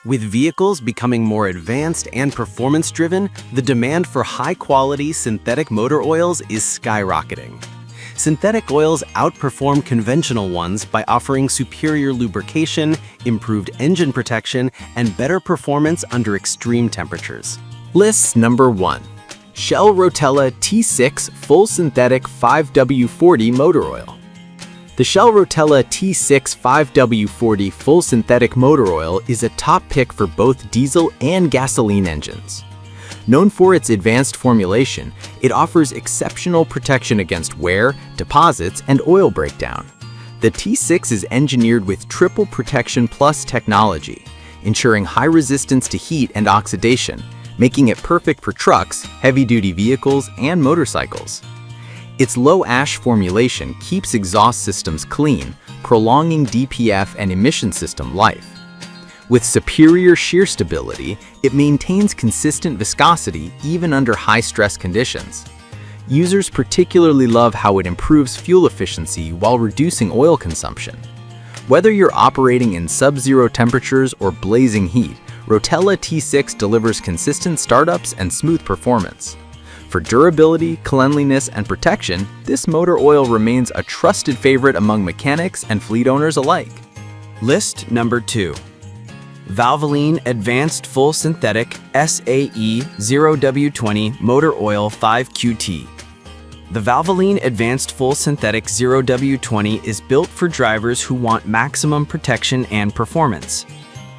With vehicles becoming more advanced and performance-driven, the demand for high-quality synthetic motor oils is skyrocketing. Synthetic oils outperform conventional ones by offering superior lubrication, improved engine protection, and better performance under extreme temperatures. List number 1. Shell Rotella T6 Full Synthetic 5W40 Motor Oil. The Shell Rotella T6 5W40 Full Synthetic Motor Oil is a top pick for both diesel and gasoline engines. Known for its advanced formulation, it offers exceptional protection against wear, deposits, and oil breakdown. The T6 is engineered with Triple Protection Plus technology, ensuring high resistance to heat and oxidation, making it perfect for trucks, heavy-duty vehicles, and motorcycles. Its low-ash formulation keeps exhaust systems clean, prolonging DPF and emission system life. With superior shear stability, it maintains consistent viscosity even under high-stress conditions. Users particularly love how it improves fuel efficiency while reducing oil consumption. Whether you're operating in sub-zero temperatures or blazing heat, Rotella T6 delivers consistent startups and smooth performance. For durability, cleanliness, and protection, this motor oil remains a trusted favorite among mechanics and fleet owners alike. List number 2. Valvoline Advanced Full Synthetic SAE 0W20 Motor Oil 5QT. The Valvoline Advanced Full Synthetic 0W20 is built for drivers who want maximum protection and performance.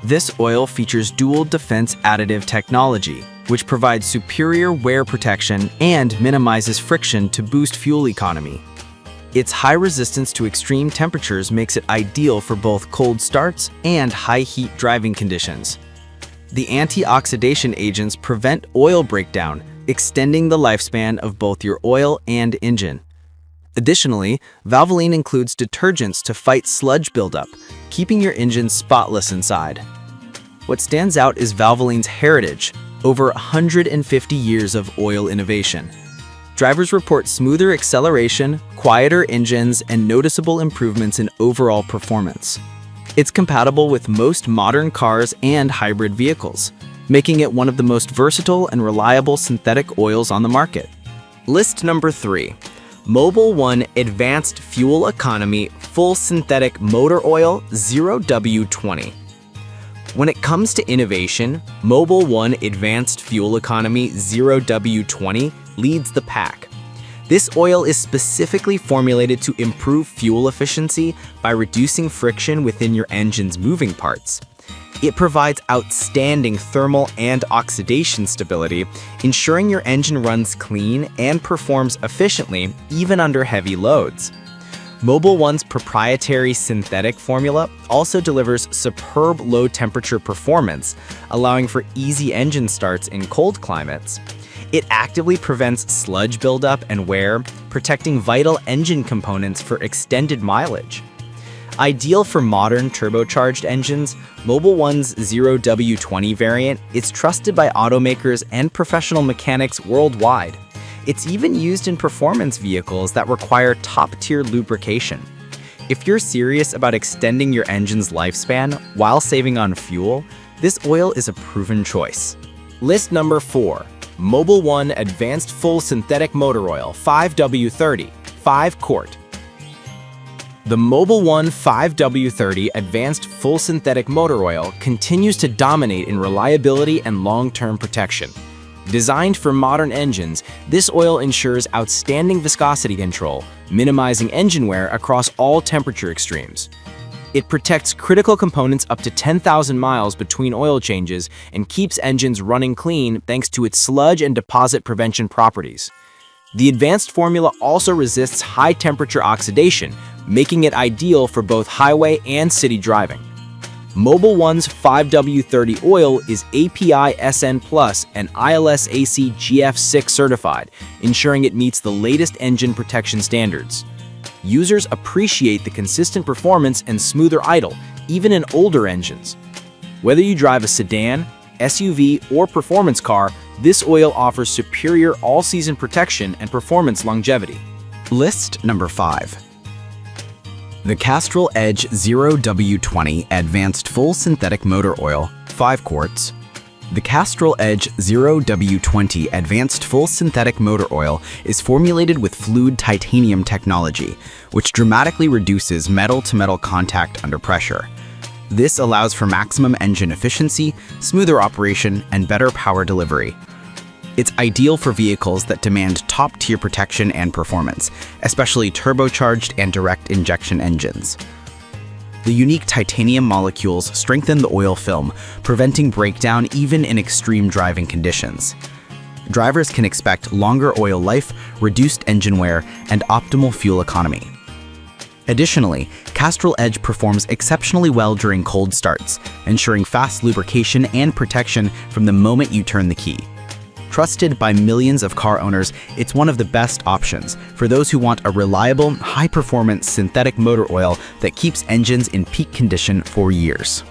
This oil features dual defense additive technology, which provides superior wear protection and minimizes friction to boost fuel economy. Its high resistance to extreme temperatures makes it ideal for both cold starts and high heat driving conditions. The anti-oxidation agents prevent oil breakdown, extending the lifespan of both your oil and engine. Additionally, Valvoline includes detergents to fight sludge buildup, keeping your engine spotless inside. What stands out is Valvoline's heritage, over 150 years of oil innovation. Drivers report smoother acceleration, quieter engines, and noticeable improvements in overall performance. It's compatible with most modern cars and hybrid vehicles, making it one of the most versatile and reliable synthetic oils on the market. List number 3. Mobil 1 Advanced Fuel Economy Full Synthetic Motor Oil 0W20. When it comes to innovation, Mobil 1 Advanced Fuel Economy 0W20 leads the pack. This oil is specifically formulated to improve fuel efficiency by reducing friction within your engine's moving parts. It provides outstanding thermal and oxidation stability, ensuring your engine runs clean and performs efficiently even under heavy loads. Mobil 1's proprietary synthetic formula also delivers superb low-temperature performance, allowing for easy engine starts in cold climates. It actively prevents sludge buildup and wear, protecting vital engine components for extended mileage. Ideal for modern turbocharged engines, Mobil 1's 0W20 variant is trusted by automakers and professional mechanics worldwide. It's even used in performance vehicles that require top-tier lubrication. If you're serious about extending your engine's lifespan while saving on fuel, this oil is a proven choice. List number 4. Mobil 1 Advanced Full Synthetic Motor Oil 5W30 5 quart. The Mobil 1 5W30 Advanced Full Synthetic Motor Oil continues to dominate in reliability and long-term protection. Designed for modern engines, this oil ensures outstanding viscosity control, minimizing engine wear across all temperature extremes. It protects critical components up to 10,000 miles between oil changes and keeps engines running clean thanks to its sludge and deposit prevention properties. The advanced formula also resists high-temperature oxidation, making it ideal for both highway and city driving. Mobil 1's 5W30 oil is API SN Plus and ILS-AC GF6 certified, ensuring it meets the latest engine protection standards. Users appreciate the consistent performance and smoother idle, even in older engines. Whether you drive a sedan, SUV, or performance car, this oil offers superior all-season protection and performance longevity. List number 5. The Castrol Edge 0W20 Advanced Full Synthetic Motor Oil 5 quarts. The Castrol Edge 0W20 Advanced Full Synthetic Motor Oil is formulated with fluid titanium technology, which dramatically reduces metal-to-metal contact under pressure. This allows for maximum engine efficiency, smoother operation, and better power delivery. It's ideal for vehicles that demand top-tier protection and performance, especially turbocharged and direct injection engines. The unique titanium molecules strengthen the oil film, preventing breakdown even in extreme driving conditions. Drivers can expect longer oil life, reduced engine wear, and optimal fuel economy. Additionally, Castrol Edge performs exceptionally well during cold starts, ensuring fast lubrication and protection from the moment you turn the key. Trusted by millions of car owners, it's one of the best options for those who want a reliable, high-performance synthetic motor oil that keeps engines in peak condition for years.